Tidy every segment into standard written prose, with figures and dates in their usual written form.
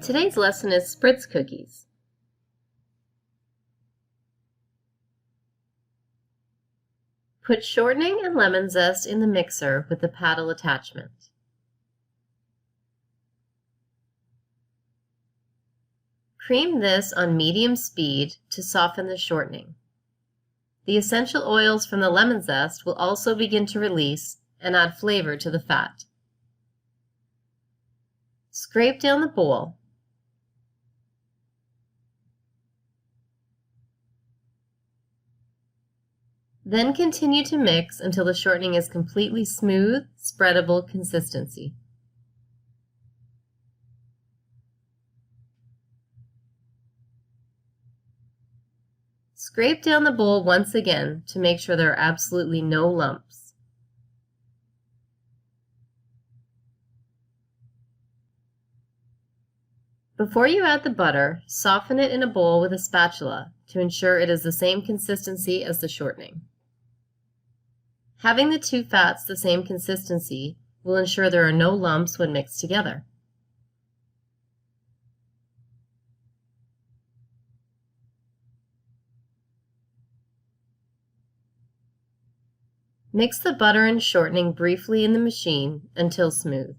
Today's lesson is Spritz cookies. Put shortening and lemon zest in the mixer with the paddle attachment. Cream this on medium speed to soften the shortening. The essential oils from the lemon zest will also begin to release and add flavor to the fat. Scrape down the bowl. Then continue to mix until the shortening is completely smooth, spreadable consistency. Scrape down the bowl once again to make sure there are absolutely no lumps. Before you add the butter, soften it in a bowl with a spatula to ensure it is the same consistency as the shortening. Having the two fats the same consistency will ensure there are no lumps when mixed together. Mix the butter and shortening briefly in the machine until smooth.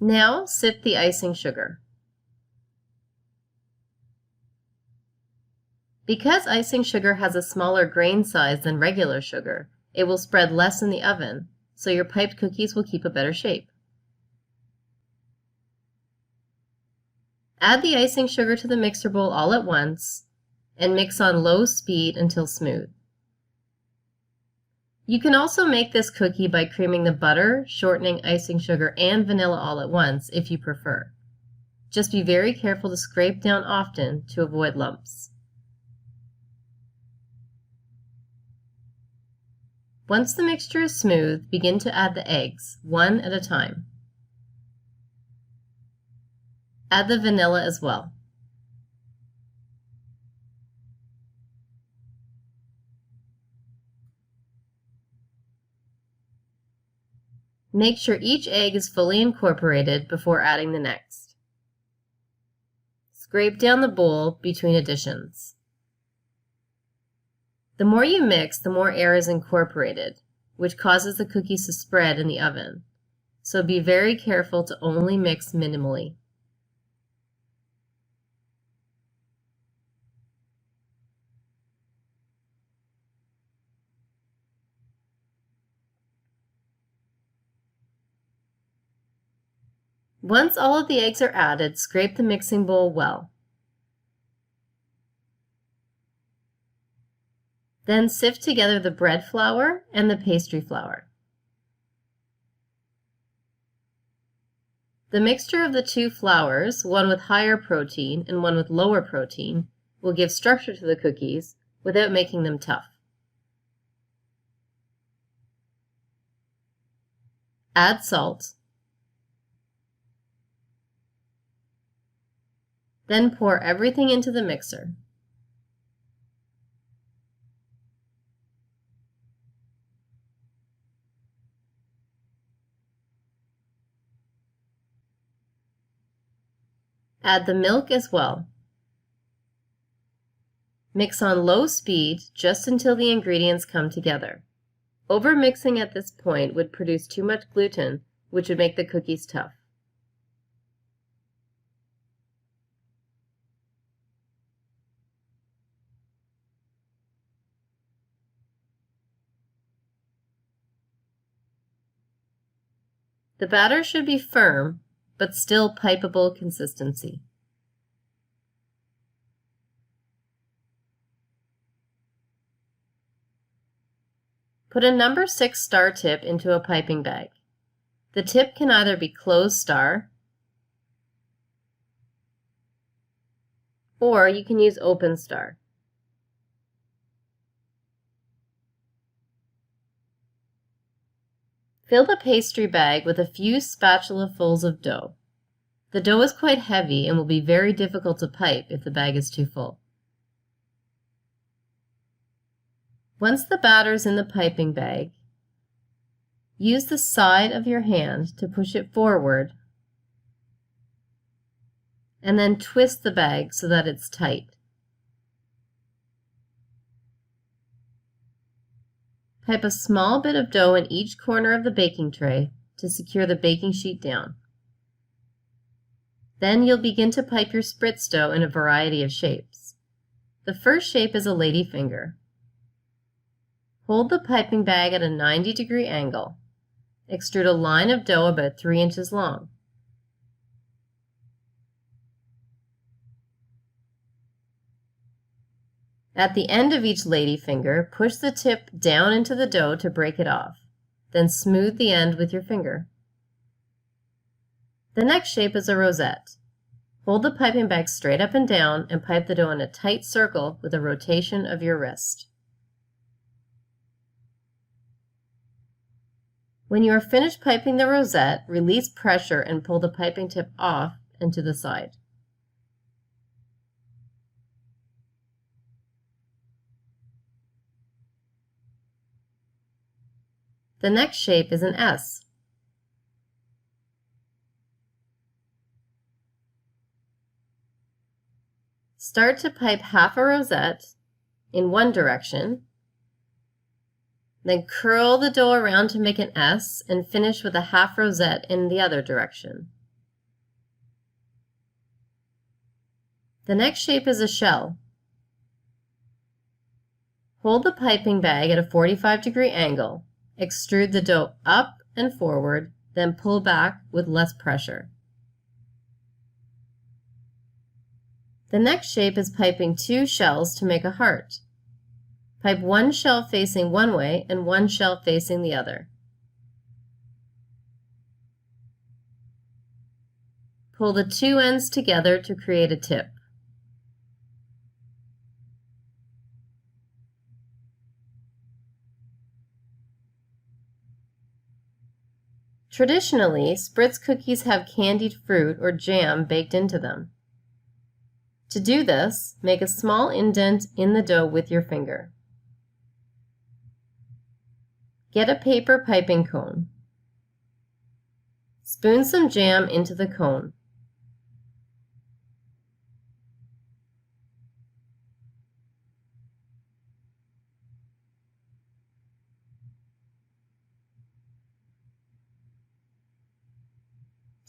Now sift the icing sugar. Because icing sugar has a smaller grain size than regular sugar, it will spread less in the oven, so your piped cookies will keep a better shape. Add the icing sugar to the mixer bowl all at once and mix on low speed until smooth. You can also make this cookie by creaming the butter, shortening, icing sugar, and vanilla all at once if you prefer. Just be very careful to scrape down often to avoid lumps. Once the mixture is smooth, begin to add the eggs, one at a time. Add the vanilla as well. Make sure each egg is fully incorporated before adding the next. Scrape down the bowl between additions. The more you mix, the more air is incorporated, which causes the cookies to spread in the oven. So be very careful to only mix minimally. Once all of the eggs are added, scrape the mixing bowl well. Then sift together the bread flour and the pastry flour. The mixture of the two flours, one with higher protein and one with lower protein, will give structure to the cookies without making them tough. Add salt. Then pour everything into the mixer. Add the milk as well. Mix on low speed just until the ingredients come together. Overmixing at this point would produce too much gluten, which would make the cookies tough. The batter should be firm, but still pipeable consistency. Put a number 6 star tip into a piping bag. The tip can either be closed star, or you can use open star. Fill the pastry bag with a few spatulafuls of dough. The dough is quite heavy and will be very difficult to pipe if the bag is too full. Once the batter is in the piping bag, use the side of your hand to push it forward and then twist the bag so that it's tight. Pipe a small bit of dough in each corner of the baking tray to secure the baking sheet down. Then you'll begin to pipe your Spritz dough in a variety of shapes. The first shape is a lady finger. Hold the piping bag at a 90-degree angle. Extrude a line of dough about 3 inches long. At the end of each lady finger, push the tip down into the dough to break it off. Then smooth the end with your finger. The next shape is a rosette. Hold the piping bag straight up and down and pipe the dough in a tight circle with a rotation of your wrist. When you are finished piping the rosette, release pressure and pull the piping tip off and to the side. The next shape is an S. Start to pipe half a rosette in one direction, then curl the dough around to make an S and finish with a half rosette in the other direction. The next shape is a shell. Hold the piping bag at a 45-degree angle, extrude the dough up and forward, then pull back with less pressure. The next shape is piping 2 shells to make a heart. Pipe 1 shell facing one way and 1 shell facing the other. Pull the 2 ends together to create a tip. Traditionally, Spritz cookies have candied fruit or jam baked into them. To do this, make a small indent in the dough with your finger. Get a paper piping cone. Spoon some jam into the cone.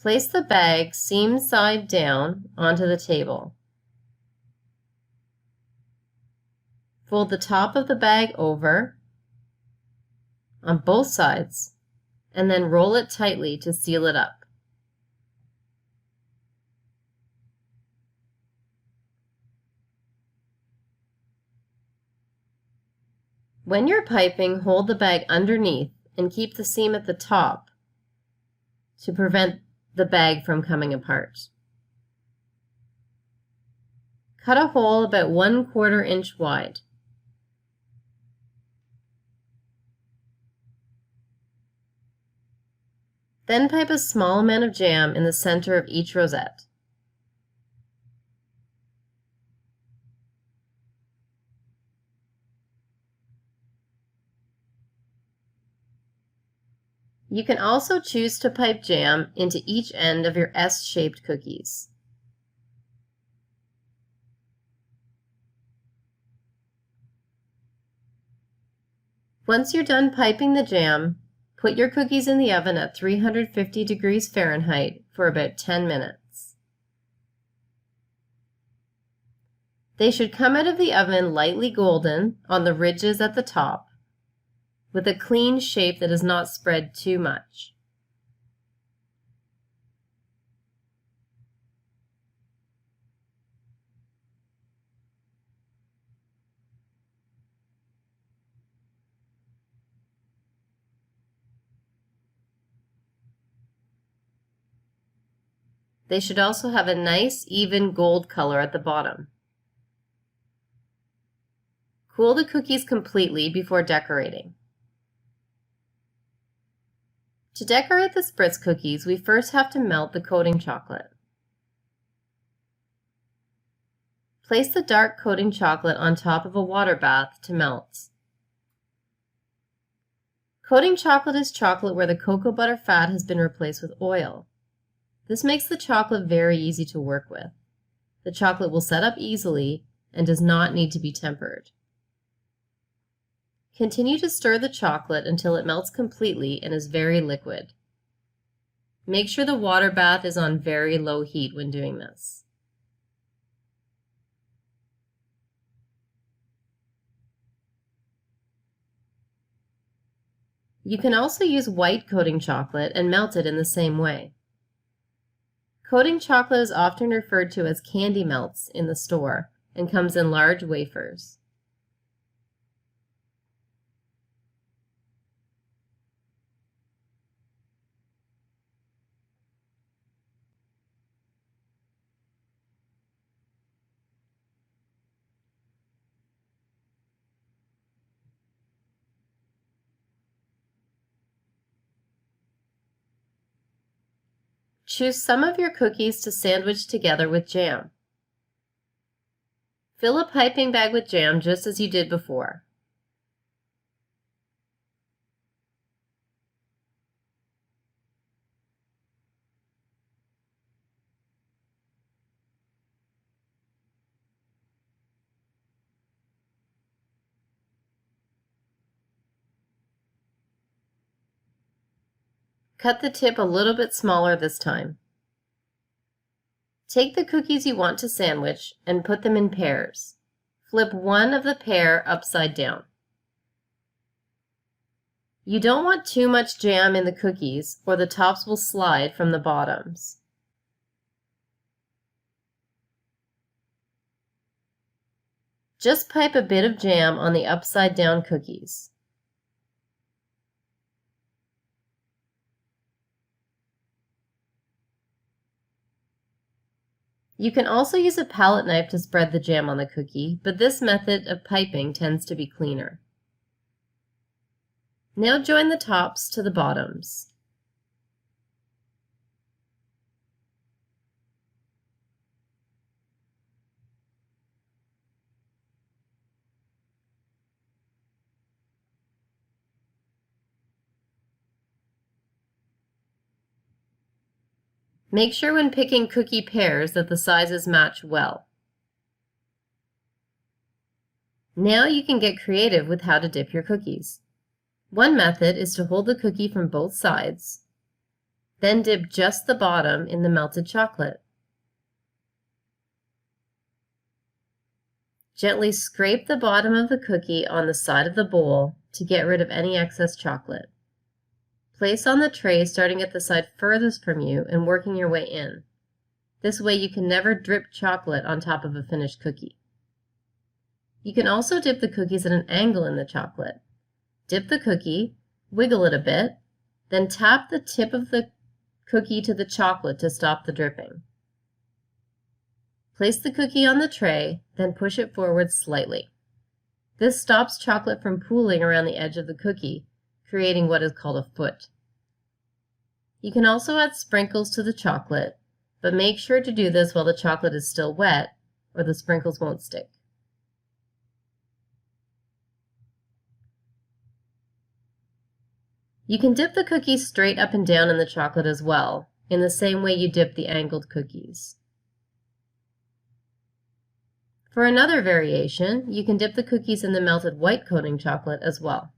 Place the bag seam side down onto the table. Fold the top of the bag over on both sides and then roll it tightly to seal it up. When you're piping, hold the bag underneath and keep the seam at the top to prevent the bag from coming apart. Cut a hole about 1/4 inch wide. Then pipe a small amount of jam in the center of each rosette. You can also choose to pipe jam into each end of your S-shaped cookies. Once you're done piping the jam, put your cookies in the oven at 350 degrees Fahrenheit for about 10 minutes. They should come out of the oven lightly golden on the ridges at the top, with a clean shape that is not spread too much. They should also have a nice, even gold color at the bottom. Cool the cookies completely before decorating. To decorate the Spritz cookies, we first have to melt the coating chocolate. Place the dark coating chocolate on top of a water bath to melt. Coating chocolate is chocolate where the cocoa butter fat has been replaced with oil. This makes the chocolate very easy to work with. The chocolate will set up easily and does not need to be tempered. Continue to stir the chocolate until it melts completely and is very liquid. Make sure the water bath is on very low heat when doing this. You can also use white coating chocolate and melt it in the same way. Coating chocolate is often referred to as candy melts in the store and comes in large wafers. Choose some of your cookies to sandwich together with jam. Fill a piping bag with jam just as you did before. Cut the tip a little bit smaller this time. Take the cookies you want to sandwich and put them in pairs. Flip one of the pair upside down. You don't want too much jam in the cookies or the tops will slide from the bottoms. Just pipe a bit of jam on the upside down cookies. You can also use a palette knife to spread the jam on the cookie, but this method of piping tends to be cleaner. Now join the tops to the bottoms. Make sure when picking cookie pairs that the sizes match well. Now you can get creative with how to dip your cookies. One method is to hold the cookie from both sides, then dip just the bottom in the melted chocolate. Gently scrape the bottom of the cookie on the side of the bowl to get rid of any excess chocolate. Place on the tray starting at the side furthest from you and working your way in. This way you can never drip chocolate on top of a finished cookie. You can also dip the cookies at an angle in the chocolate. Dip the cookie, wiggle it a bit, then tap the tip of the cookie to the chocolate to stop the dripping. Place the cookie on the tray, then push it forward slightly. This stops chocolate from pooling around the edge of the cookie, creating what is called a foot. You can also add sprinkles to the chocolate, but make sure to do this while the chocolate is still wet, or the sprinkles won't stick. You can dip the cookies straight up and down in the chocolate as well, in the same way you dip the angled cookies. For another variation, you can dip the cookies in the melted white coating chocolate as well.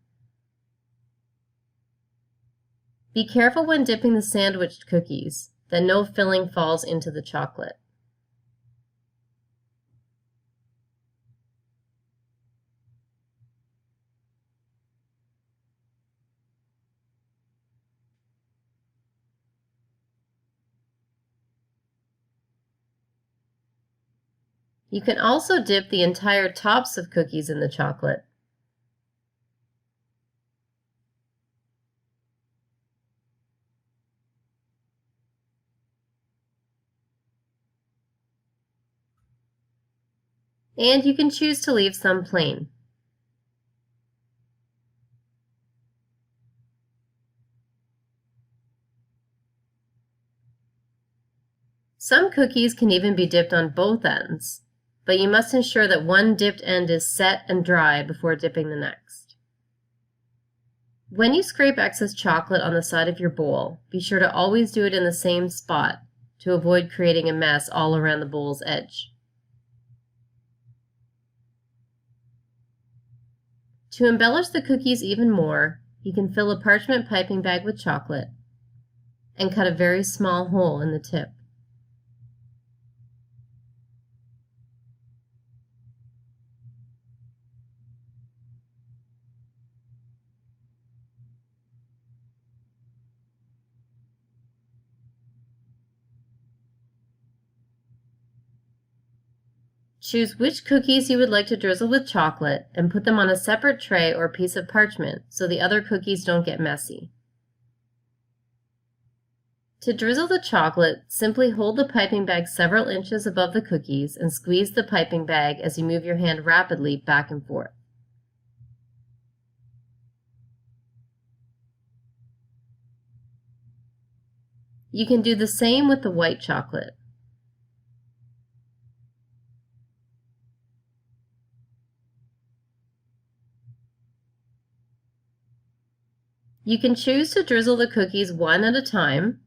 Be careful when dipping the sandwiched cookies that no filling falls into the chocolate. You can also dip the entire tops of cookies in the chocolate. And you can choose to leave some plain. Some cookies can even be dipped on both ends, but you must ensure that one dipped end is set and dry before dipping the next. When you scrape excess chocolate on the side of your bowl, be sure to always do it in the same spot to avoid creating a mess all around the bowl's edge. To embellish the cookies even more, you can fill a parchment piping bag with chocolate and cut a very small hole in the tip. Choose which cookies you would like to drizzle with chocolate and put them on a separate tray or piece of parchment so the other cookies don't get messy. To drizzle the chocolate, simply hold the piping bag several inches above the cookies and squeeze the piping bag as you move your hand rapidly back and forth. You can do the same with the white chocolate. You can choose to drizzle the cookies one at a time,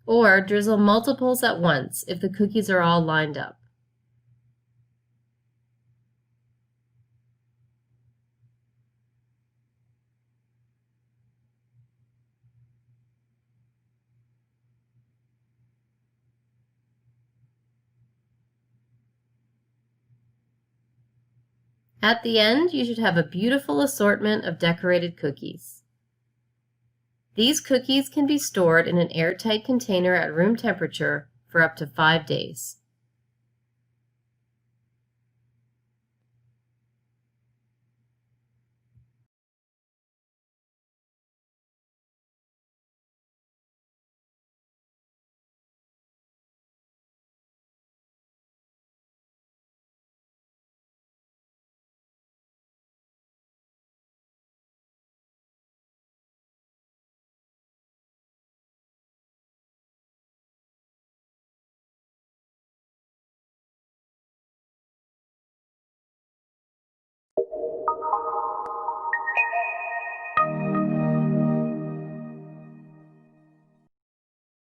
or drizzle multiples at once if the cookies are all lined up. At the end, you should have a beautiful assortment of decorated cookies. These cookies can be stored in an airtight container at room temperature for up to 5 days.